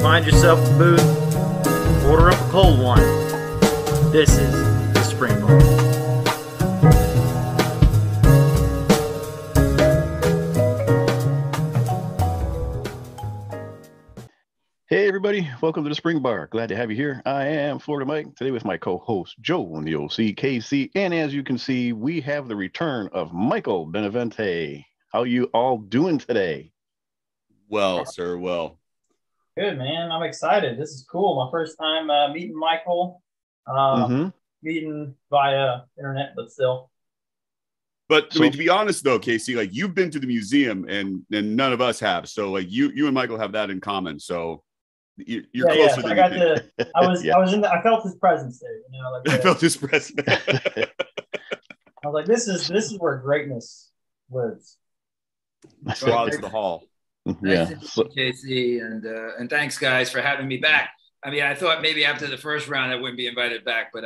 Find yourself a booth, order up a cold one. This is the Springbar. Hey everybody, welcome to the Springbar. Glad to have you here. I am Florida Mike, today with my co-host Joe and the OC KC. And as you can see, we have the return of Michael Benavente. How you all doing today? Well, sir, well. Good, man. I'm excited. This is cool. My first time meeting Michael. Meeting via internet, but still. But I mean, to be honest, though, Casey, like you've been to the museum, and none of us have. So, like you and Michael have that in common. So, you're closer than I was in. I felt his presence there. You know, I felt his presence. I was like, this is where greatness lives. Across the hall. Nice to meet you, Casey, and thanks, guys, for having me back. I mean, I thought maybe after the first round I wouldn't be invited back, but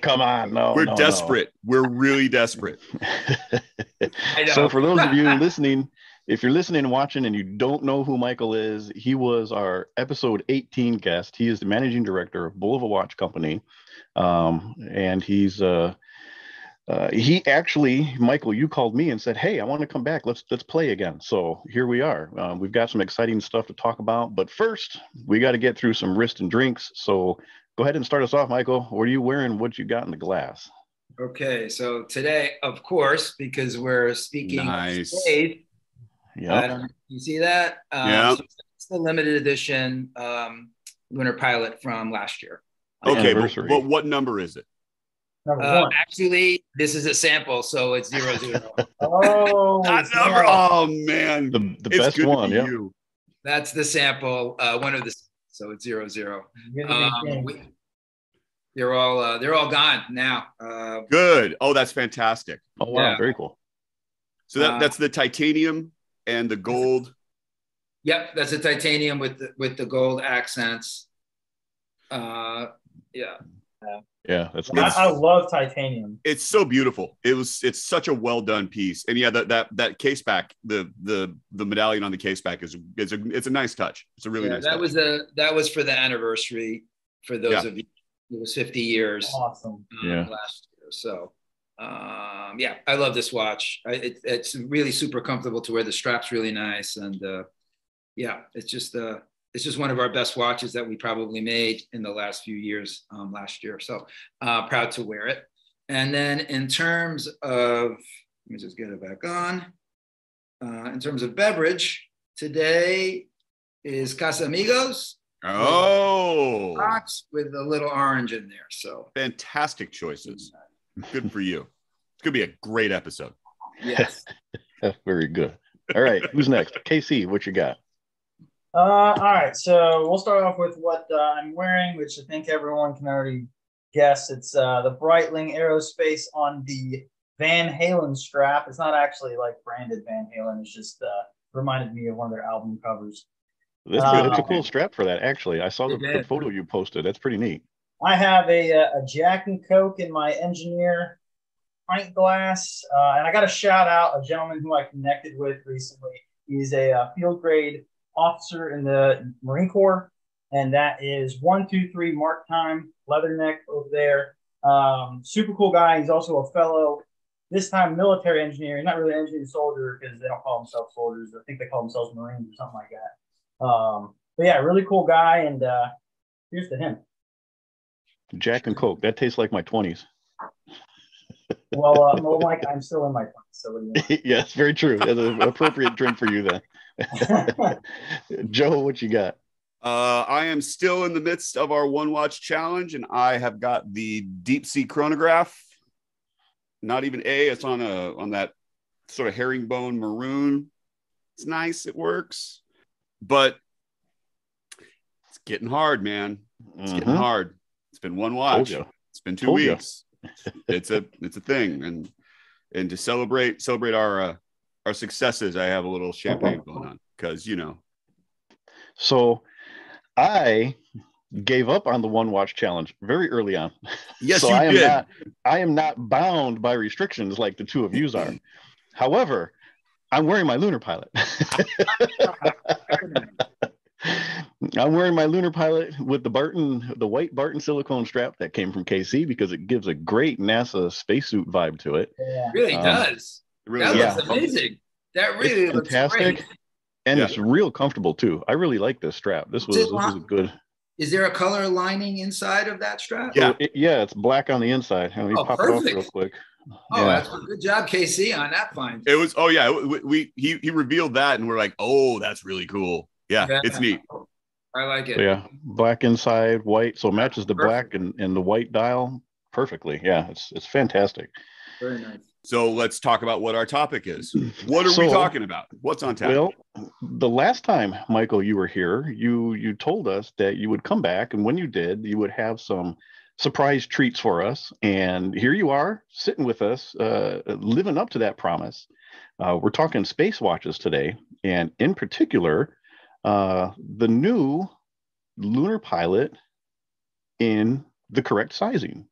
come on, we're desperate. No. We're really desperate. So for those of you listening, if you're listening and watching and you don't know who Michael is, he was our episode 18 guest. He is the managing director of Bulova Watch Company, and he's he actually, Michael, you called me and said, hey, I want to come back. Let's play again. So here we are. We've got some exciting stuff to talk about. But first, we got to get through some wrist and drinks. So go ahead and start us off, Michael. What are you wearing? What you got in the glass? Okay. So today, of course, because we're speaking nice. State, I don't know if you see that. So it's the limited edition Lunar Pilot from last year. Okay. But what number is it? Actually, this is a sample, so it's 00. Oh, that number! Oh man, the best one. Yeah, that's the sample. One of the, so it's 00. They're all gone now. Good. Oh, that's fantastic. Oh wow, very cool. So that's the titanium and the gold. Yep, that's a titanium with the gold accents. Yeah, that's nice. I love titanium. It's so beautiful. It's such a well done piece. And yeah, that case back, the medallion on the case back it's a nice touch. It's a really nice touch. That was for the anniversary for those of you. It was 50 years. Awesome. Last year. So I love this watch. It's really super comfortable to wear. The strap's really nice, and it's just one of our best watches that we probably made in the last few years last year. So proud to wear it. And then in terms of, let me just get it back on. In terms of beverage, today is Casamigos. Oh. Rocks with a little orange in there. So fantastic choices. Good for you. It's going to be a great episode. Yes. Very good. All right. Who's next? KC, what you got? All right, so we'll start off with what I'm wearing, which I think everyone can already guess. It's the Breitling Aerospace on the Van Halen strap. It's not actually like branded Van Halen. It's just reminded me of one of their album covers. That's a cool strap for that, actually. I saw the photo you posted. That's pretty neat. I have a Jack and Coke in my engineer pint glass, and I got to shout out a gentleman who I connected with recently. He's a field grade officer in the Marine Corps, and that is 123 Mark Time Leatherneck over there. Super cool guy. He's also a fellow, this time military engineer. He's not really an engineer soldier because they don't call themselves soldiers. I think they call themselves Marines or something like that. But yeah, really cool guy, and here's to him. Jack and Coke. That tastes like my 20s. Well, Mike, I'm still in my 20s. So what do you Yes, very true. That's an appropriate drink for you then. Joe, what you got? I am still in the midst of our one watch challenge, and I have got the deep sea chronograph. Not even it's on that sort of herringbone maroon. It's nice, it works, but it's getting hard, man. It's getting hard. It's been one watch. It's been 2 weeks. It's a thing, and to celebrate our successes, I have a little champagne going on because So I gave up on the one watch challenge very early on. Yes, so you did. I am not bound by restrictions like the two of you are. However, I'm wearing my Lunar Pilot. I'm wearing my Lunar Pilot with the white Barton silicone strap that came from KC because it gives a great NASA spacesuit vibe to it. Yeah. It really does. Really That looks amazing. That really it's looks fantastic. great. And it's real comfortable too. I really like this strap. This was a good. Is there a color lining inside of that strap? Yeah, it's black on the inside. Let me pop it off real quick. Oh, that's a good job, KC, on that find. It was. He revealed that, and we're like, oh, that's really cool. Yeah. It's neat. I like it. So yeah, black inside, white, so it matches the black and the white dial perfectly. Yeah, it's fantastic. Very nice. So let's talk about what our topic is. What are we talking about? What's on tap? Well, the last time, Michael, you were here, you told us that you would come back, and when you did, you would have some surprise treats for us. And here you are, sitting with us, living up to that promise. We're talking space watches today, and in particular, the new Lunar Pilot in the correct sizing,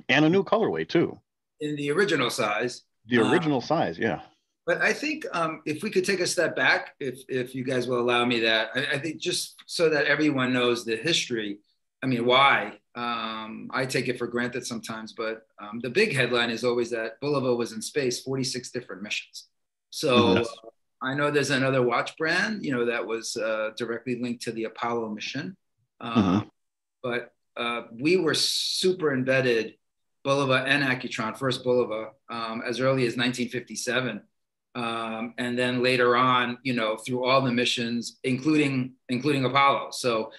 and a new colorway too. In the original size. The original size, yeah. But I think if we could take a step back, if you guys will allow me that, I think just so that everyone knows the history, I mean, why? I take it for granted sometimes, but the big headline is always that Bulova was in space 46 different missions. So I know there's another watch brand, that was directly linked to the Apollo mission. But we were super embedded, Bulova and Accutron, first Bulova, as early as 1957. And then later on, through all the missions, including Apollo. So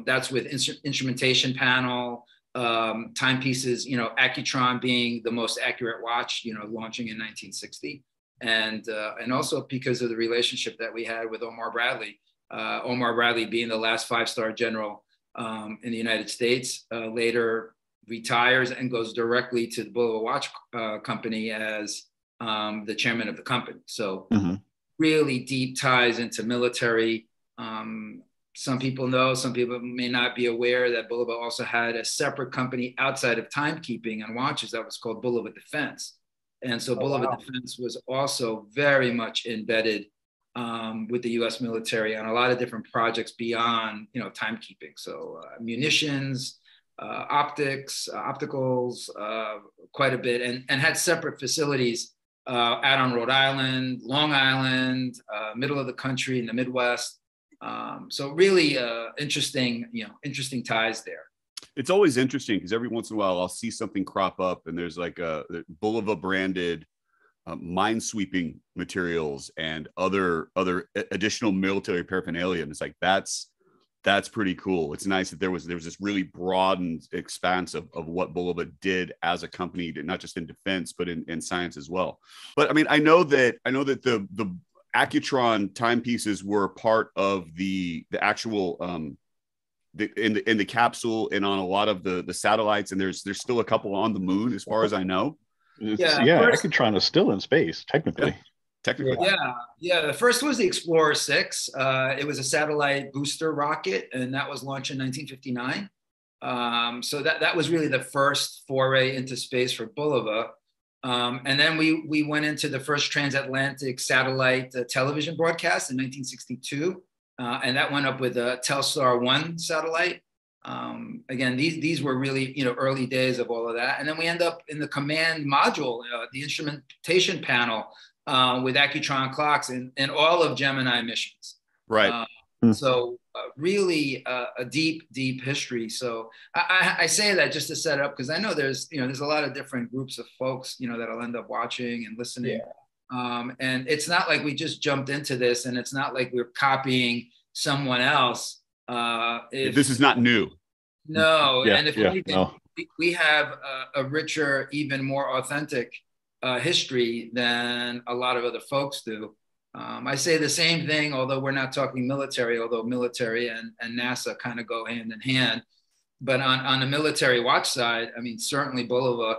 that's with instrumentation panel, timepieces, Accutron being the most accurate watch, launching in 1960. And also because of the relationship that we had with Omar Bradley being the last 5-star general in the United States, later retires and goes directly to the Bulova Watch Company as the chairman of the company. So really deep ties into military. Some people know, some people may not be aware that Bulova also had a separate company outside of timekeeping and watches that was called Bulova Defense. And so Bulova Defense was also very much embedded with the U.S. military on a lot of different projects beyond, timekeeping. So munitions, optics, opticals, quite a bit, and had separate facilities out on Rhode Island, Long Island, middle of the country in the Midwest. So really interesting ties there. It's always interesting because every once in a while I'll see something crop up and there's like a Bulova branded minesweeping materials and other additional military paraphernalia. And it's like, that's pretty cool. It's nice that there was this really broadened expanse of what Bulova did as a company, not just in defense, but in science as well. But I mean, I know that the Accutron timepieces were part of the actual in the capsule and on a lot of the satellites, and there's still a couple on the moon as far as I know. Accutron is still in space technically. Yeah. The first was the Explorer 6. It was a satellite booster rocket, and that was launched in 1959. So that was really the first foray into space for Bulova. And then we went into the first transatlantic satellite television broadcast in 1962. And that went up with a Telstar 1 satellite. Again, these were really, early days of all of that. And then we end up in the command module, the instrumentation panel, with Accutron clocks in all of Gemini missions. Right. So really a deep history. So I say that just to set it up, because I know there's a lot of different groups of folks, that'll end up watching and listening. And it's not like we just jumped into this, and it's not like we're copying someone else. This is not new. No. And if anything, we have a richer, even more authentic history than a lot of other folks do. I say the same thing, although we're not talking military, although military and NASA kind of go hand in hand. But on the military watch side, I mean, certainly Bulova,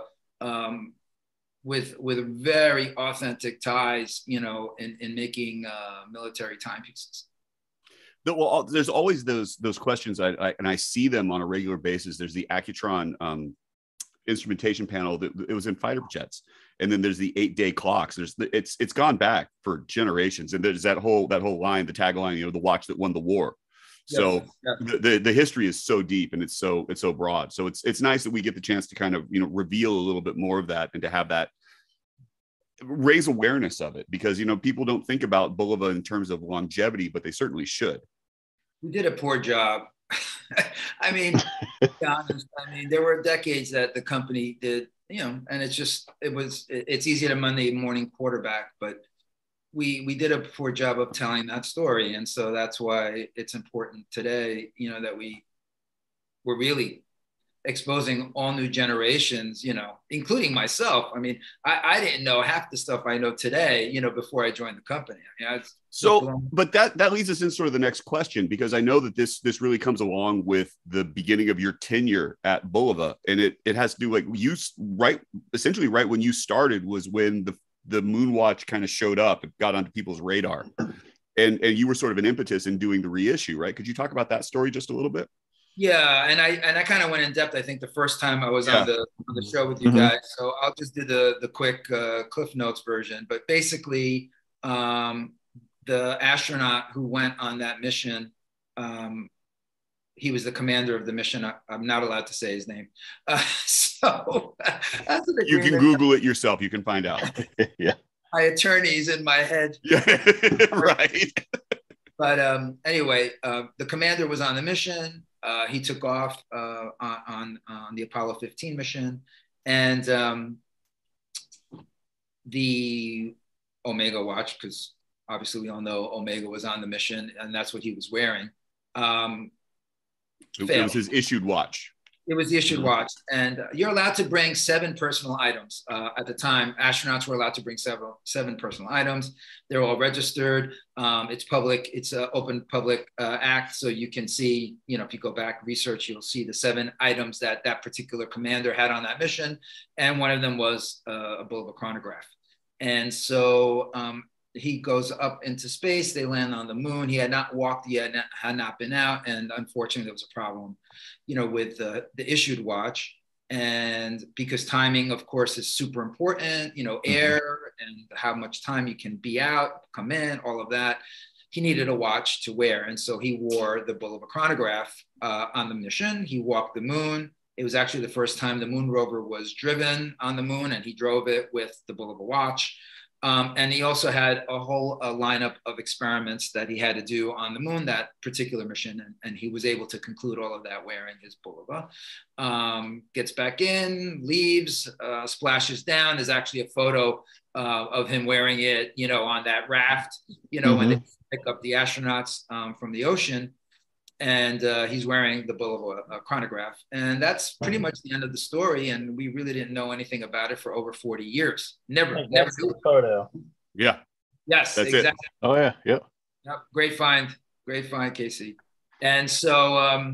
with very authentic ties, in making military timepieces. Well, there's always those questions, and I see them on a regular basis. There's the Accutron instrumentation panel that it was in fighter jets, and then there's the 8-day clocks. It's gone back for generations, and there's that whole line, the tagline, the watch that won the war. So the history is so deep and it's so broad. So it's nice that we get the chance to kind of, reveal a little bit more of that and to have that raise awareness of it, because, people don't think about Bulova in terms of longevity, but they certainly should. We did a poor job. I mean, to be honest, there were decades that the company did, and it's easy to Monday morning quarterback, but we did a poor job of telling that story. And so that's why it's important today, that we're really exposing all new generations, including myself. I mean, I didn't know half the stuff I know today, before I joined the company. But that leads us in sort of the next question, because I know that this really comes along with the beginning of your tenure at Bulova, and it has to do, like, essentially right when you started was when the Moonwatch kind of showed up and got onto people's radar, and you were sort of an impetus in doing the reissue, right? Could you talk about that story just a little bit? Yeah, and I kind of went in depth, I think, the first time I was on the show with you guys. So I'll just do the quick Cliff Notes version. But basically, the astronaut who went on that mission, he was the commander of the mission. I'm not allowed to say his name. So that's you can Google it yourself. You can find out. Yeah. My attorney's in my head. Yeah, right. But anyway, the commander was on the mission. He took off on the Apollo 15 mission, and the Omega watch, because obviously we all know Omega was on the mission, and that's what he was wearing. It was his issued watch. It was the issued watch, and you're allowed to bring 7 personal items. At the time, astronauts were allowed to bring 7 personal items. They're all registered. It's public. It's an open public act, so you can see, if you go back research, you'll see the 7 items that particular commander had on that mission, and one of them was a Bulova chronograph. And so he goes up into space. They land on the moon. He had not walked yet, had not been out, and unfortunately, there was a problem, with the issued watch. And because timing, of course, is super important, air and how much time you can be out, come in, all of that. He needed a watch to wear. And so he wore the Bulova chronograph on the mission. He walked the moon. It was actually the first time the moon rover was driven on the moon, and he drove it with the Bulova watch. And he also had a whole lineup of experiments that he had to do on the moon, that particular mission. And he was able to conclude all of that wearing his Bulova. Gets back in, leaves, splashes down. There's actually a photo of him wearing it, on that raft, when they pick up the astronauts from the ocean. And he's wearing the Bulova chronograph. And that's pretty much the end of the story. And we really didn't know anything about it for over 40 years. Never knew the photo. Yeah. Yes, that's exactly. It. Oh, yeah. Yep. Yep. Great find, Casey. And so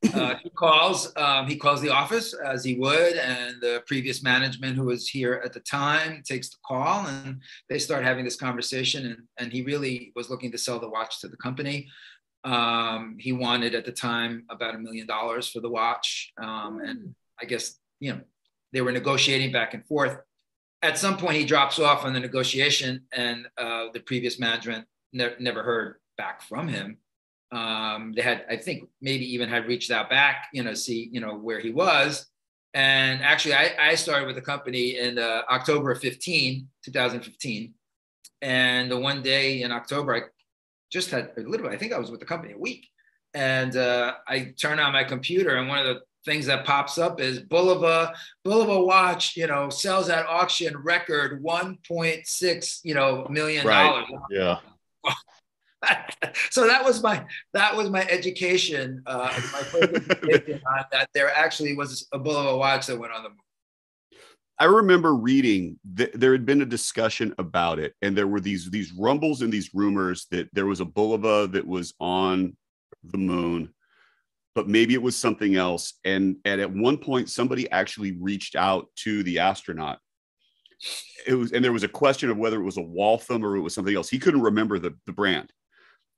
he calls the office, as he would, and the previous management who was here at the time takes the call, and they start having this conversation. And he really was looking to sell the watch to the company. He wanted at the time about $1 million for the watch. And I guess, they were negotiating back and forth. At some point he drops off on the negotiation, and the previous management never heard back from him. They had, I think, maybe even had reached out back, see, where he was. And actually I started with the company in October of 2015. And the one day in October, I just had literally, I think I was with the company a week, and I turn on my computer, and one of the things that pops up is Bulova watch, sells at auction record $1.6 million. Right. Yeah. So that was my education, my first education on that there actually was a Bulova watch that went on the moon. I remember reading that there had been a discussion about it, and there were these rumbles and these rumors that there was a Bulova that was on the moon, but maybe it was something else. And at one point, somebody actually reached out to the astronaut. And there was a question of whether it was a Waltham or it was something else. He couldn't remember the brand,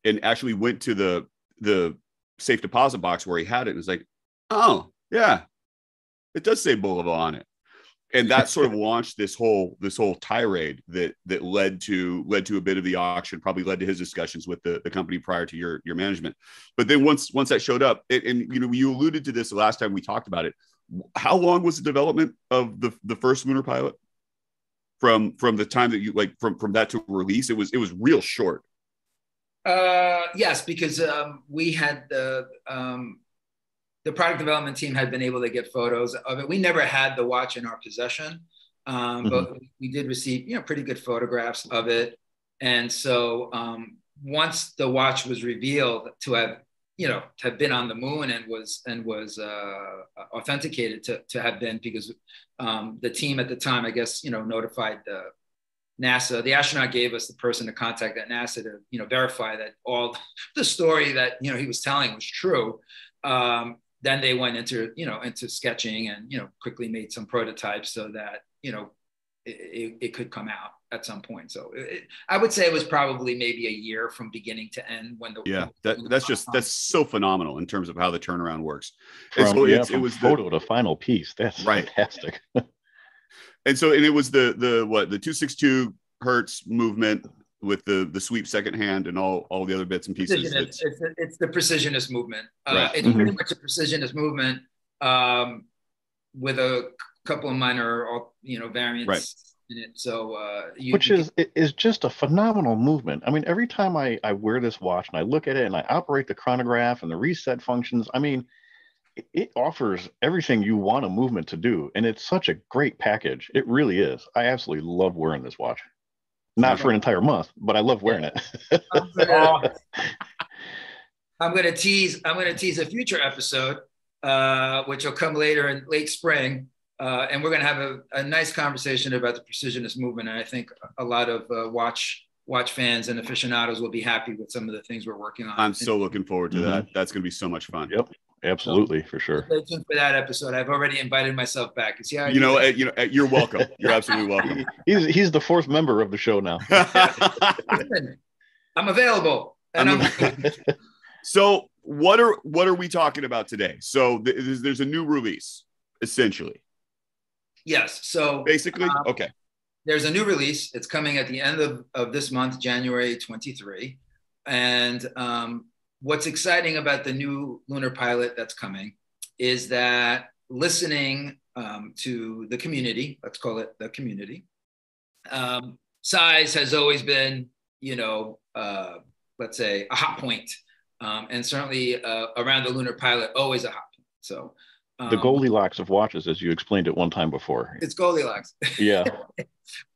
and actually went to the safe deposit box where he had it, and was like, "Oh yeah, it does say Bulova on it." And that sort of launched this whole tirade that led to a bit of the auction, probably led to his discussions with the company prior to your management. But then once that showed up, and you alluded to this the last time we talked about it. How long was the development of the first Lunar Pilot? From the time that you from that to release, it was real short. Yes, because we had the product development team had been able to get photos of it. We never had the watch in our possession, but we did receive, pretty good photographs of it. And so once the watch was revealed to have been on the moon and was authenticated to have been, because the team at the time, I guess, notified NASA. The astronaut gave us the person to contact at NASA to, verify that all the story that, he was telling was true. Then they went into sketching and, quickly made some prototypes so that, it could come out at some point. So I would say it was probably maybe a year from beginning to end that's so phenomenal in terms of how the turnaround works. From photo to final piece. That's right. Fantastic. And it was the 262 hertz movement with the sweep second hand and all the other bits and pieces. It's the precisionist movement. Right. It's pretty much a precisionist movement with a couple of minor, variants. Right. In it. So, which is just a phenomenal movement. I mean, every time I wear this watch and I look at it and I operate the chronograph and the reset functions, I mean, it offers everything you want a movement to do, and it's such a great package. It really is. I absolutely love wearing this watch. Not for an entire month, but I love wearing it. I'm going to tease a future episode, which will come later in late spring. And we're going to have a nice conversation about the precisionist movement. And I think a lot of watch fans and aficionados will be happy with some of the things we're working on. I'm so looking forward to that. That's going to be so much fun. Yep, absolutely, for sure. Stay tuned for that episode. I've already invited myself back. You're welcome. You're absolutely welcome. He's the fourth member of the show now. I'm available. So what are we talking about today? So there's a new release, essentially. Yes. So basically, okay. There's a new release. It's coming at the end of this month, January 23. And what's exciting about the new Lunar Pilot that's coming is that listening to the community, let's call it the community, size has always been, let's say a hot point. And certainly around the Lunar Pilot, always a hot point. So the Goldilocks of watches, as you explained it one time before. It's Goldilocks. Yeah.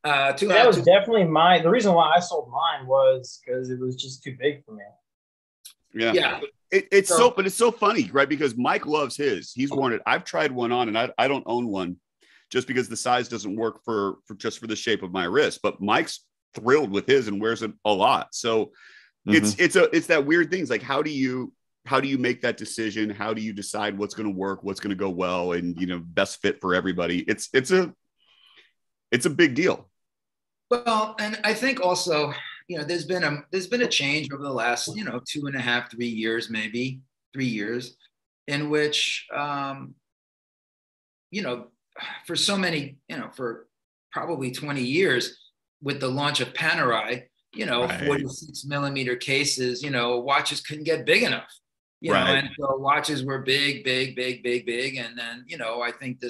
That was definitely the reason why I sold mine was because it was just too big for me. Yeah. Yeah. It's so funny, right? Because Mike loves his. He's worn it. I've tried one on, and I don't own one just because the size doesn't work for the shape of my wrist. But Mike's thrilled with his and wears it a lot. So it's that weird thing. It's like, how do you make that decision? How do you decide what's going to work, what's going to go well, and best fit for everybody? It's a big deal. Well, and I think also, there's been a change over the last 2.5, 3 years, maybe 3 years, in which for so many, for probably 20 years, with the launch of Panerai, right. 46 millimeter cases, watches couldn't get big enough. And so watches were big. And then, I think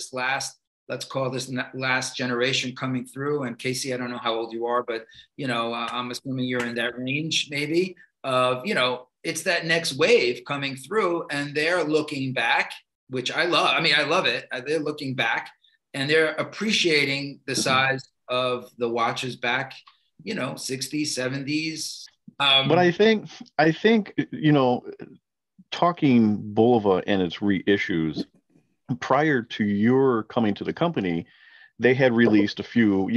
let's call this last generation coming through. And Casey, I don't know how old you are, but, I'm assuming you're in that range maybe of, it's that next wave coming through, and they're looking back, which I love. I mean, I love it. They're looking back and they're appreciating the size of the watches back, 60s, 70s. But I think, talking Bulova and its reissues, prior to your coming to the company, they had released a few,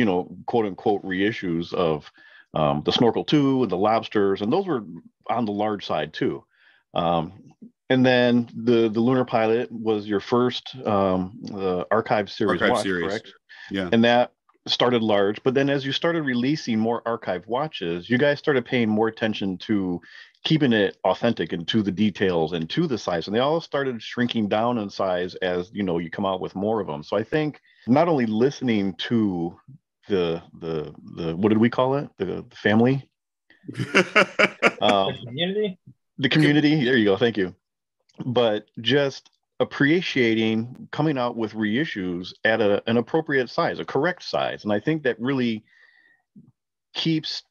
quote unquote reissues of the Snorkel 2 and the Lobsters, and those were on the large side too. And then the Lunar Pilot was your first the Archive series watch, correct? Yeah. And that started large, but then as you started releasing more Archive watches, you guys started paying more attention to keeping it authentic and to the details and to the size, and they all started shrinking down in size as you come out with more of them. So I think not only listening to the what did we call it? The family? The community? The community. There you go. Thank you. But just appreciating coming out with reissues at an appropriate size, a correct size. And I think that really keeps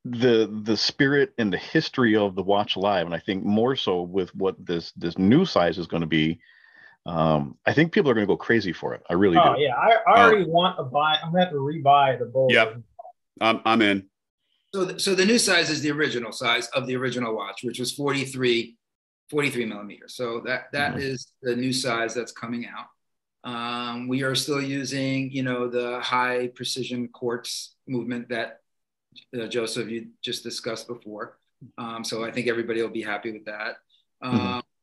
the spirit and the history of the watch alive. And I think more so with what this new size is going to be, I think people are going to go crazy for it. I really do. Oh yeah, I already want to buy. I'm going to have to rebuy the Bulova. Yep, I'm in. So the new size is the original size of the original watch, which was 43 millimeters. So that is the new size that's coming out. We are still using, the high precision quartz movement that Joseph, you just discussed before. So I think everybody will be happy with that.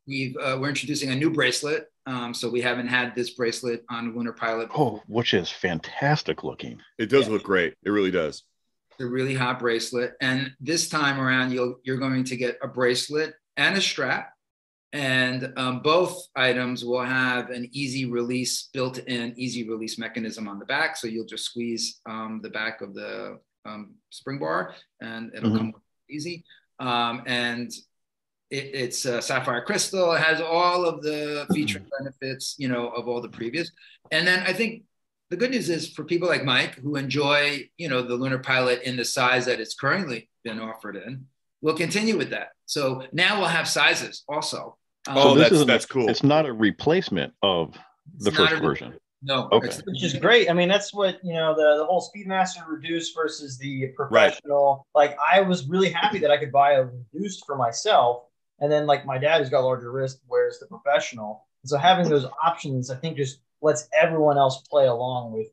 We're introducing a new bracelet. So we haven't had this bracelet on Lunar Pilot before. Oh, which is fantastic looking. It does look great. It really does. It's a really hot bracelet. And this time around, you're going to get a bracelet and a strap. And both items will have an built-in easy release mechanism on the back. So you'll just squeeze the back of the Springbar and it'll come easy. And it's sapphire crystal. It has all of the feature benefits, of all the previous. And then I think the good news is for people like Mike who enjoy, the Lunar Pilot in the size that it's currently been offered in, we'll continue with that. So now we'll have sizes also. So that's cool. It's not a replacement of the first version. No. Okay. Which is great. I mean, that's what, the whole Speedmaster reduced versus the professional. Right. Like, I was really happy that I could buy a reduced for myself. And then, like, my dad, who's got a larger wrist, wears the professional. And so having those options, I think, just lets everyone else play along with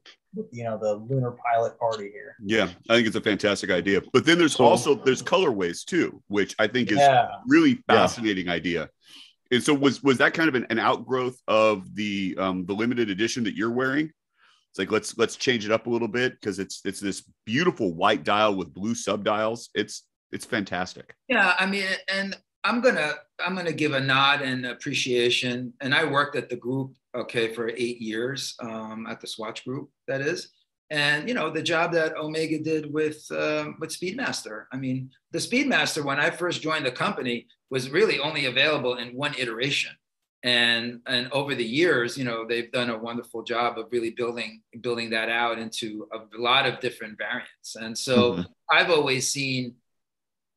the Lunar Pilot party here. Yeah, I think it's a fantastic idea. But then there's colorways, too, which I think is really fascinating idea. And so was that kind of an outgrowth of the limited edition that you're wearing? It's like, let's change it up a little bit because it's this beautiful white dial with blue subdials. It's fantastic. Yeah, I mean, and I'm gonna give a nod and appreciation. And I worked at the group, for 8 years, at the Swatch Group, that is. And the job that Omega did with Speedmaster. I mean, the Speedmaster, when I first joined the company, was really only available in one iteration. And over the years, they've done a wonderful job of really building that out into a lot of different variants. And so I've always seen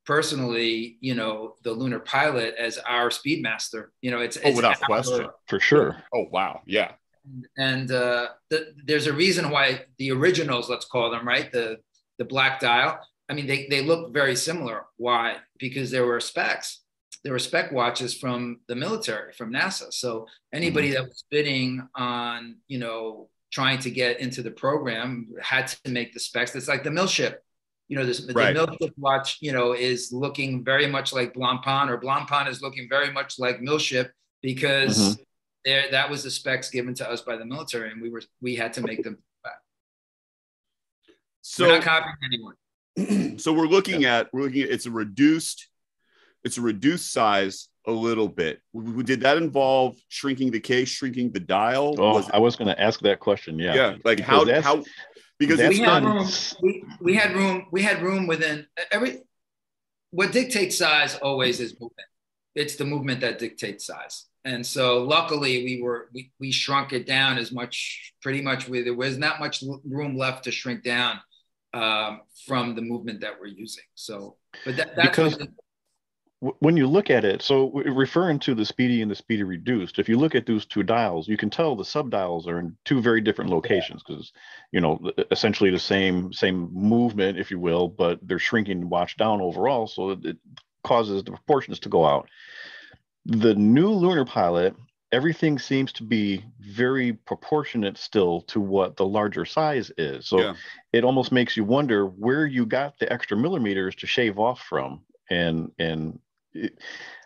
personally, the Lunar Pilot as our Speedmaster. It's without question, for sure. Oh wow, yeah. And there's a reason why the originals, let's call them, right, the black dial. I mean, they look very similar. Why? Because there were specs. There were spec watches from the military, from NASA. So anybody that was bidding on, trying to get into the program had to make the specs. It's like the Millship. The Millship watch, is looking very much like Blancpain, or Blancpain is looking very much like Millship because that was the specs given to us by the military, and we had to make them back. So we're not copying anyone. So we're looking at it's a reduced size a little bit. Did that involve shrinking the case, shrinking the dial? Oh, I was going to ask that question. Yeah. Yeah. Like how because we had room within every. What dictates size always is movement. It's the movement that dictates size. And so luckily we shrunk it down pretty much there was not much room left to shrink down from the movement that we're using. So, but that's because when you look at it, so referring to the Speedy and the Speedy Reduced, if you look at those two dials, you can tell the subdials are in two very different locations because, essentially the same movement, if you will, but they're shrinking the watch down overall. So it causes the proportions to go out. The new Lunar Pilot, everything seems to be very proportionate still to what the larger size is. So it almost makes you wonder where you got the extra millimeters to shave off from.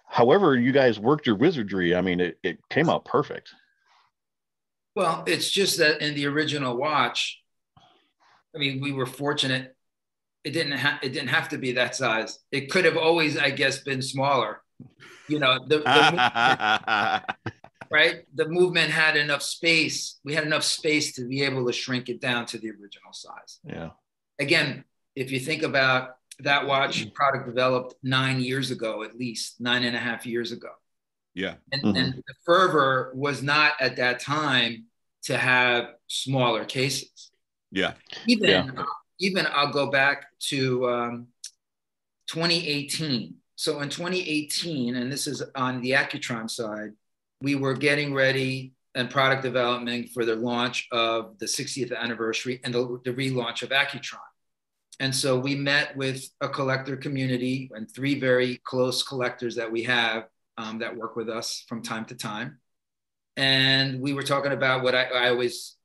However you guys worked your wizardry, I mean, it came out perfect. Well, it's just that in the original watch, I mean, we were fortunate. It didn't have to be that size. It could have always, I guess, been smaller. Right. right? The movement had enough space. We had enough space to be able to shrink it down to the original size. Yeah. Again, if you think about that watch product developed 9 years ago, at least 9.5 years ago. Yeah. And the fervor was not at that time to have smaller cases. Yeah. Even I'll go back to 2018. So in 2018, and this is on the Accutron side, we were getting ready and product development for the launch of the 60th anniversary and the relaunch of Accutron. And so we met with a collector community and 3 very close collectors that we have that work with us from time to time. And we were talking about what I always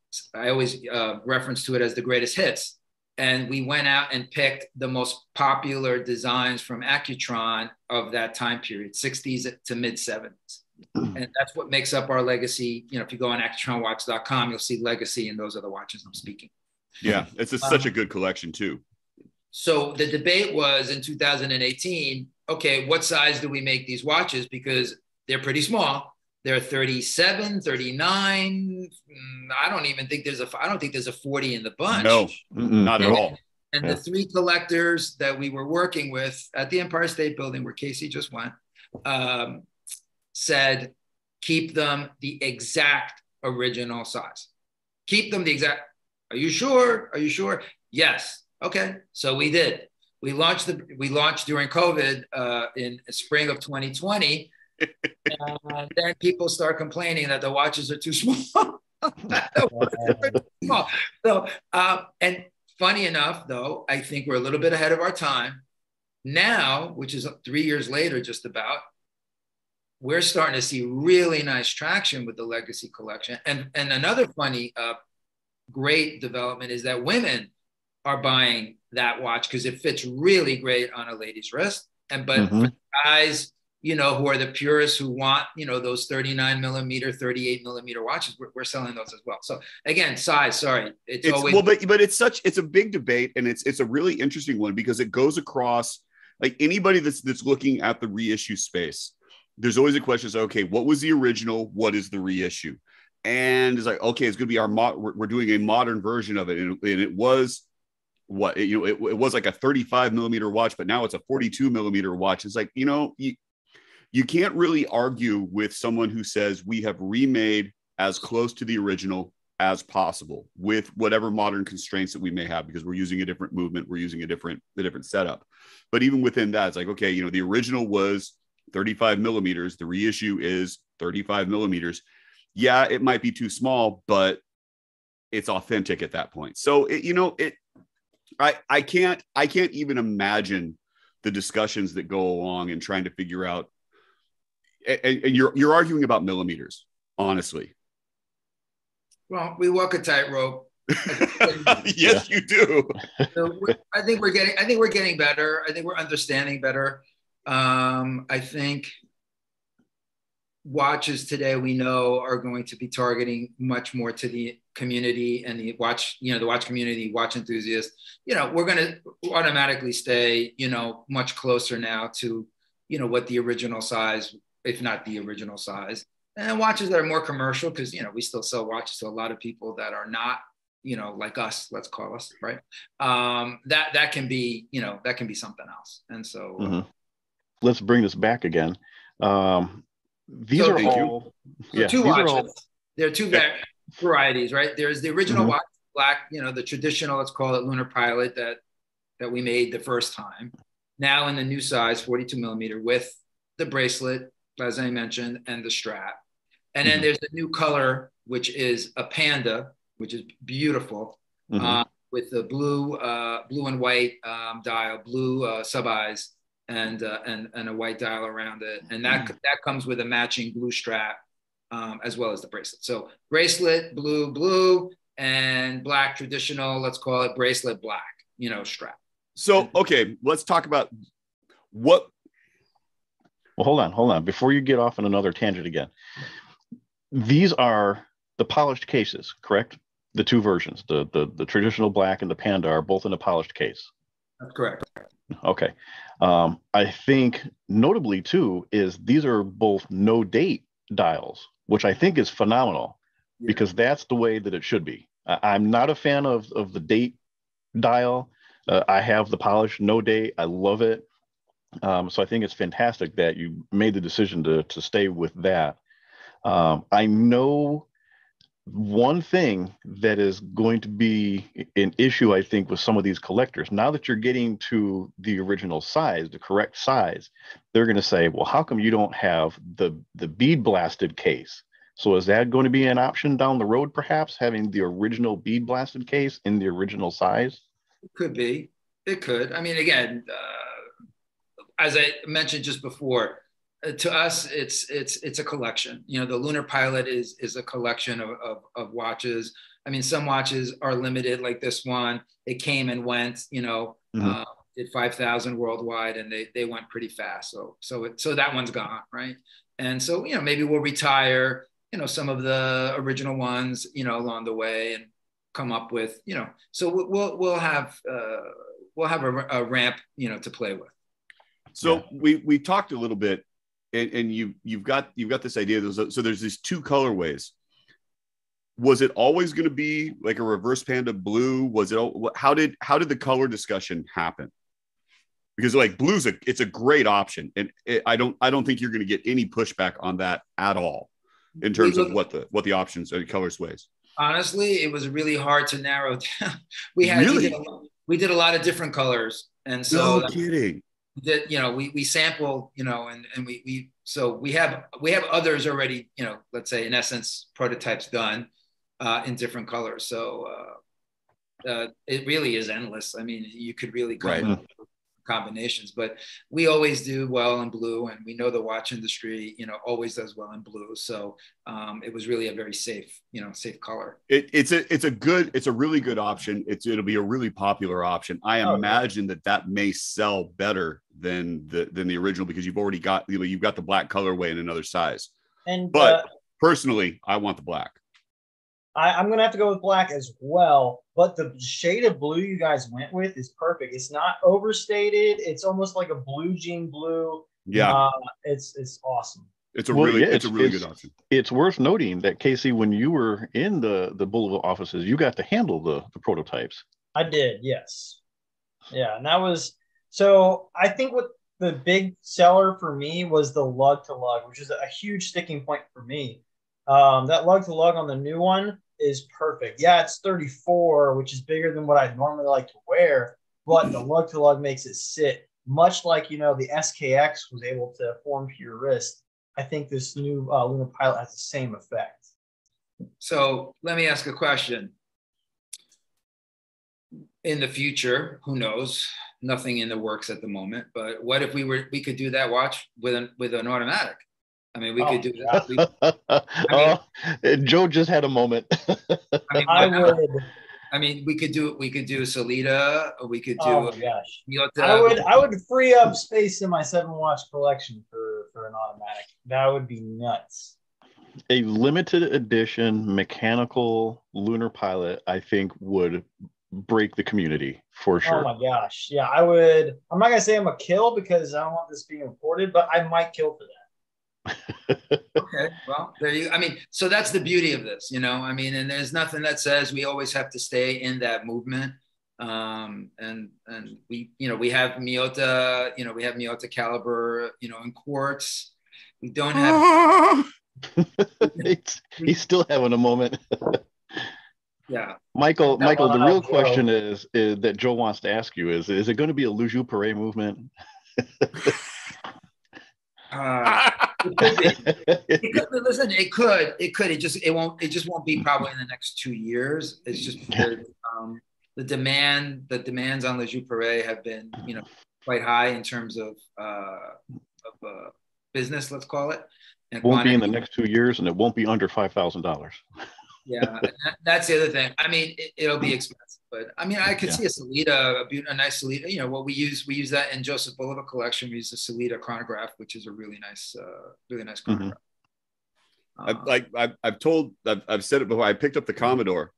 reference to it as the greatest hits. And we went out and picked the most popular designs from Accutron of that time period, 60s to mid 70s. And that's what makes up our legacy. You know, if you go on accutronwatch.com, you'll see legacy, and those are the watches I'm speaking. Yeah, it's such a good collection too. So the debate was in 2018, okay, what size do we make these watches? Because they're pretty small. They're 37, 39. I don't think there's a 40 in the bunch. No, not at all. And the 3 collectors that we were working with at the Empire State Building, where Casey just went, said, keep them the exact original size. Keep them the exact. Are you sure? Are you sure? Yes. Okay. So we did. We launched during COVID in spring of 2020. And then people start complaining that the watches are too small. So, and funny enough, though, I think we're a little bit ahead of our time now, which is 3 years later, just about. We're starting to see really nice traction with the Legacy collection. And another funny, great development is that women are buying that watch because it fits really great on a lady's wrist. But for guys, you know, who are the purists who want, you know, those 39 millimeter, 38 millimeter watches, we're selling those as well. So again, size, sorry. It's always. Well, but it's a big debate, and it's a really interesting one because it goes across, like, anybody that's looking at the reissue space. There's always a question is, okay, what was the original? What is the reissue? And it's like, okay, it's going to be we're doing a modern version of it. And it was what, it was like a 35 millimeter watch, but now it's a 42 millimeter watch. It's like, you know, you can't really argue with someone who says we have remade as close to the original as possible with whatever modern constraints that we may have, because we're using a different movement. We're using a different setup. But even within that, it's like, okay, you know, the original was 35 millimeters. The reissue is 35 millimeters. Yeah, it might be too small, but it's authentic at that point. So I can't even imagine the discussions that go along and trying to figure out. And you're arguing about millimeters, honestly. Well, we walk a tightrope. Yes, you do. So I think we're getting better. I think we're understanding better. I think watches today, we know, are going to be targeting much more to the community and the watch community, watch enthusiasts. You know, we're going to automatically stay, you know, much closer now to, you know, what the original size, if not the original size. And watches that are more commercial, because, you know, we still sell watches to a lot of people that are not, you know, like us, let's call us, right? That can be, you know, that can be something else. And so let's bring this back again. These are all two watches. There are two varieties, right? There's the original watch, black, you know, the traditional, let's call it Lunar Pilot, that we made the first time. Now in the new size, 42 millimeter, with the bracelet, as I mentioned, and the strap. And then there's the new color, which is a Panda, which is beautiful, with the blue and white dial, blue sub eyes, and a white dial around it. And that comes with a matching blue strap, as well as the bracelet. So bracelet, blue, and black traditional, let's call it bracelet black, you know, strap. So, okay, let's talk about what. Well, hold on. Before you get off on another tangent again, these are the polished cases, correct? The two versions, the traditional black and the Panda, are both in a polished case. That's correct. Okay. I think notably too is these are both no date dials, which I think is phenomenal because that's the way that it should be. I'm not a fan of the date dial. I have the polished no date. I love it. So I think it's fantastic that you made the decision to stay with that. I know one thing that is going to be an issue, I think, with some of these collectors, now that you're getting to the original size, the correct size, they're going to say, well, how come you don't have the bead blasted case? So is that going to be an option down the road, perhaps, having the original bead blasted case in the original size? It could be. It could. I mean, again, as I mentioned just before, to us, it's a collection. You know, the Lunar Pilot is a collection of watches. I mean, some watches are limited, like this one. It came and went. You know, did 5,000 worldwide, and they went pretty fast. So that one's gone, right? And so, you know, maybe we'll retire, you know, some of the original ones, you know, along the way, and come up with, you know. So we'll have a ramp, you know, to play with. So we talked a little bit. And you've got this idea. So there's these two colorways. Was it always going to be like a reverse panda blue? Was it? How did the color discussion happen? Because like blue's it's a great option, and I don't think you're going to get any pushback on that at all in terms of what the options and color sways. Honestly, it was really hard to narrow down. We did a lot of different colors, and so no kidding. That, you know, we sample, you know, and we have others already, you know, let's say in essence prototypes done in different colors. So it really is endless. I mean, you could really come up with combinations, but we always do well in blue, and we know the watch industry, you know, always does well in blue. So it was really a very safe color. It's a really good option. It'll be a really popular option. I imagine that may sell better than the original, because you've already got, you know, you've got the black colorway in another size. But personally, I want the black. I'm going to have to go with black as well, but the shade of blue you guys went with is perfect. It's not overstated. It's almost like a blue jean blue. Yeah. It's awesome. It's a really good option. It's worth noting that, Casey, when you were in the Bulova offices, you got to handle the prototypes. I did, yes. Yeah, and that was, so I think what the big seller for me was the lug to lug, which is a huge sticking point for me. That lug to lug on the new one is perfect. Yeah, it's 34, which is bigger than what I'd normally like to wear, but the lug to lug makes it sit much like, you know, the SKX was able to form to your wrist. I think this new Lunar Pilot has the same effect. So let me ask a question. In the future, who knows? Nothing in the works at the moment, but what if we could do that watch with an automatic? I mean, we could do that. Joe just had a moment. I mean, we could do Salida, or we could do. Oh my gosh! I would free up space in my 7-watch collection for an automatic. That would be nuts. A limited edition mechanical Lunar Pilot, I think, would break the community for sure. Oh my gosh! Yeah, I would. I'm not gonna say I'm a kill because I don't want this being reported, but I might kill for that. Okay, well, there you. I mean, so that's the beauty of this, you know. I mean, and there's nothing that says we always have to stay in that movement. And we, you know, we have Miyota, you know, we have Miyota caliber, you know, in quartz. We don't have. He's still having a moment. Yeah, Michael. The real question is that Joe wants to ask you is it going to be a Luju Parade movement? Listen, it could. It just won't be probably in the next 2 years. It's just because the demands on Le Jeu Paré have been, you know, quite high in terms of business, let's call it. And won't be in the next 2 years, and it won't be under $5,000. Yeah, that's the other thing. I mean, it'll be expensive, but I mean, I could see a Salida, a nice Salida. You know, what we use that in Joseph Bulova collection. We use the Salida chronograph, which is a really nice chronograph. I've said it before. I picked up the Commodore,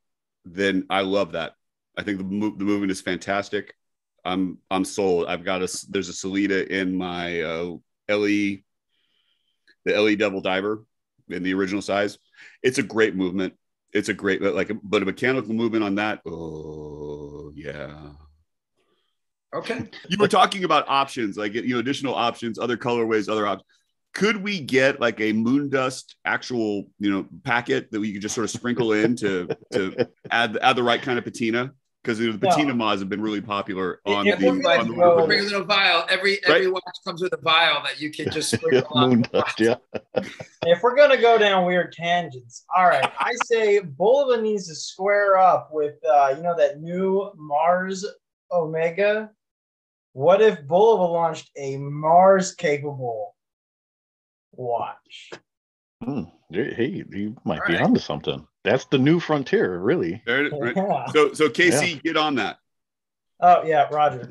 then I love that. I think the movement is fantastic. I'm sold. There's a Salida in my the LE Double Diver. in the original size. It's a great movement. It's a great, but a mechanical movement on that. Oh yeah. Okay. You were talking about options, like, additional options, other colorways, other options. Could we get like a moon dust actual, packet that we could just sort of sprinkle in to add the right kind of patina? Because the patina mods have been really popular on the bring a little vial. Every watch comes with a vial that you can just sprinkle on moon dust. Yeah. If we're gonna go down weird tangents, all right, I say Bulova needs to square up with that new Mars Omega. What if Bulova launched a Mars capable watch? Hey, you might be onto something. That's the new frontier, really. Right? Yeah. So Casey, get on that. Oh yeah, Roger.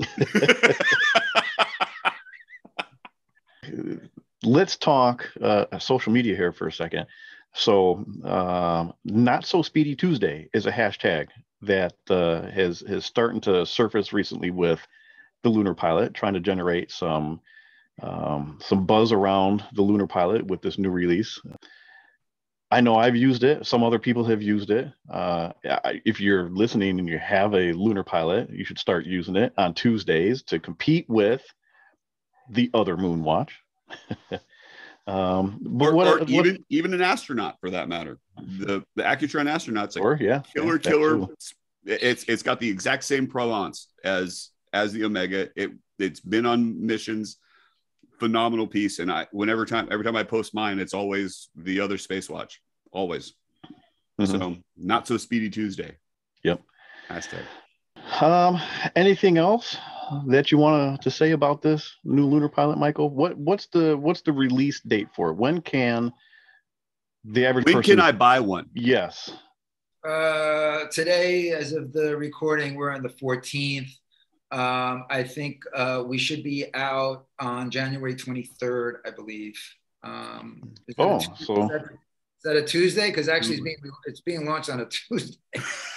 Let's talk social media here for a second. So, Not So Speedy Tuesday is a hashtag that has starting to surface recently with the Lunar Pilot, trying to generate some buzz around the Lunar Pilot with this new release. I know I've used it. Some other people have used it. If you're listening and you have a Lunar Pilot, you should start using it on Tuesdays to compete with the other moon watch. Even an astronaut, for that matter. The Accutron astronaut's killer. It's got the exact same provenance as the Omega. It's been on missions. Phenomenal piece, and every time I post mine, it's always the other space watch, always. So Not So Speedy Tuesday. Yep. Hashtag. Anything else that you want to say about this new Lunar Pilot, Michael? What's the release date for it? When can the average person? When can I buy one? Yes. Today, as of the recording, we're on the 14th. I think we should be out on January 23rd, I believe. Is that a Tuesday? Because actually, it's being launched on a Tuesday.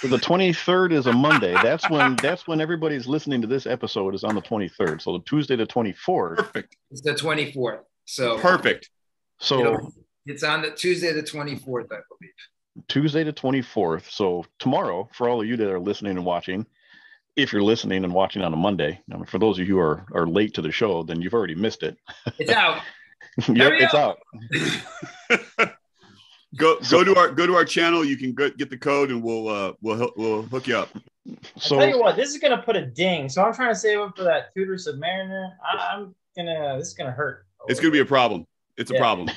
So the 23rd is a Monday. That's when everybody's listening to this episode is on the 23rd. So the Tuesday the 24th. Perfect. It's the 24th. So perfect. So it's on the Tuesday the 24th, I believe. Tuesday the 24th. So tomorrow, for all of you that are listening and watching. If you're listening and watching on a Monday, for those of you who are late to the show, then you've already missed it. It's out. Yep, it's out. Go to our channel. You can get the code, and we'll hook you up. So, I'll tell you what, this is gonna put a ding. So I'm trying to save up for that Tudor Submariner. This is gonna hurt. It's gonna be a problem. It's a problem.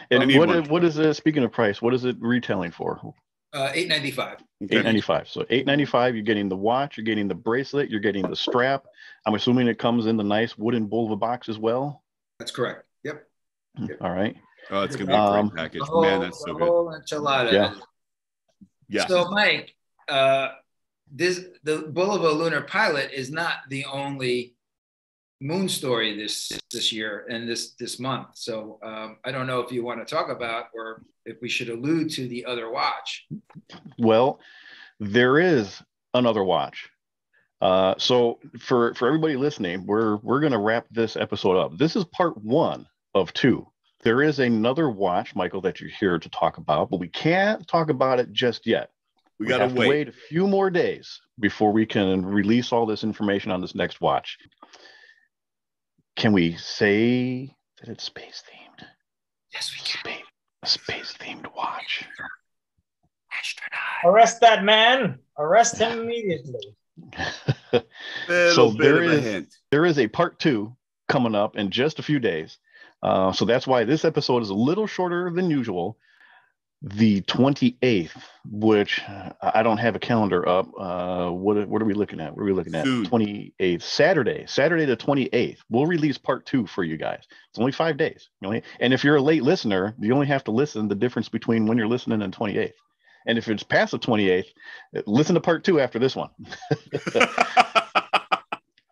And what is it? Speaking of price, what is it retailing for? $895. $895. So $895. You're getting the watch. You're getting the bracelet. You're getting the strap. I'm assuming it comes in the nice wooden Bulova box as well. That's correct. Yep. All right. Oh, it's gonna be a great package, man. That's so good. Whole enchilada. Yeah. So, Mike, the Bulova Lunar Pilot is not the only moon story this year and this month. So I don't know if you want to talk about or if we should allude to the other watch. Well, there is another watch. So for everybody listening, we're going to wrap this episode up. This is part 1 of 2. There is another watch, Michael, that you're here to talk about, but we can't talk about it just yet. We got to wait a few more days before we can release all this information on this next watch. Can we say that it's space themed? Yes, we can. A space themed watch. Astronaut. Arrest that man. Arrest him immediately. So there is a part 2 coming up in just a few days. So that's why this episode is a little shorter than usual. The 28th, which I don't have a calendar up. What are we looking at? What are we looking at? 28th, Saturday the 28th. We'll release part 2 for you guys. It's only 5 days. And if you're a late listener, you only have to listen the difference between when you're listening and 28th. And if it's past the 28th, listen to part 2 after this one.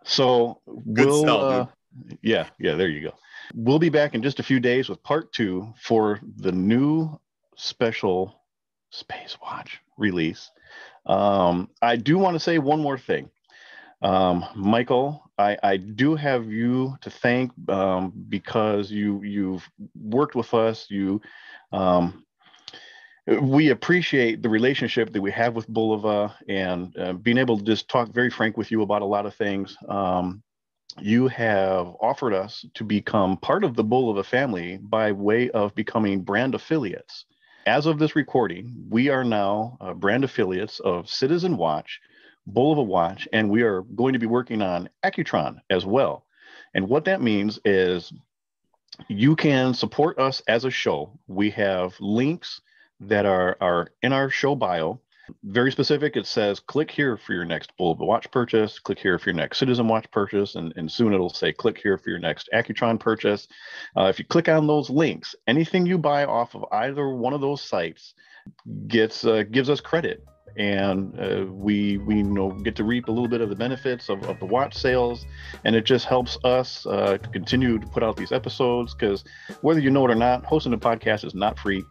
So yeah, there you go. We'll be back in just a few days with part 2 for the new special space watch release. I do want to say one more thing. Michael, I do have you to thank because you've worked with us. We appreciate the relationship that we have with Bulova, and being able to just talk very frank with you about a lot of things. You have offered us to become part of the Bulova family by way of becoming brand affiliates. As of this recording, we are now brand affiliates of Citizen Watch, Bulova Watch, and we are going to be working on Accutron as well. And what that means is you can support us as a show. We have links that are in our show bio. Very specific. It says, click here for your next Bulova Watch purchase, click here for your next Citizen Watch purchase, and soon it'll say, click here for your next Accutron purchase. If you click on those links, anything you buy off of either one of those sites gives us credit. And we get to reap a little bit of the benefits of the watch sales, and it just helps us to continue to put out these episodes, because whether you know it or not, hosting a podcast is not free.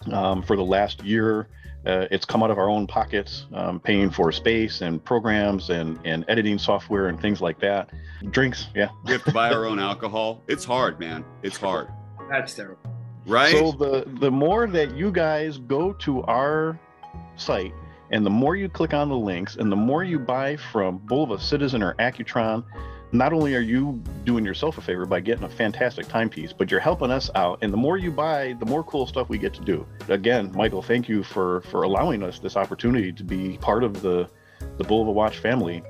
For the last year, it's come out of our own pockets, paying for space and programs and editing software and things like that. Drinks, yeah. We have to buy our own alcohol. It's hard, man. It's hard. That's terrible. Right? So the more that you guys go to our site, and the more you click on the links, and the more you buy from Bulova, Citizen, or Accutron, not only are you doing yourself a favor by getting a fantastic timepiece, but you're helping us out. And the more you buy, the more cool stuff we get to do. Again, Michael, thank you for allowing us this opportunity to be part of the Bulova Watch family.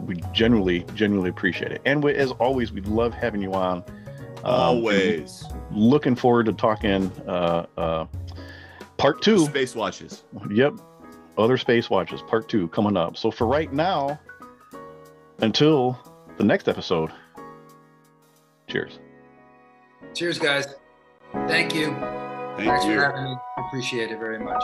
We genuinely appreciate it. And as always, we love having you on. Always. Looking forward to talking part 2. Space watches. Yep. Other space watches, part 2 coming up. So for right now, until the next episode, cheers. Cheers, guys. Thank you. Thanks for having me. Appreciate it very much.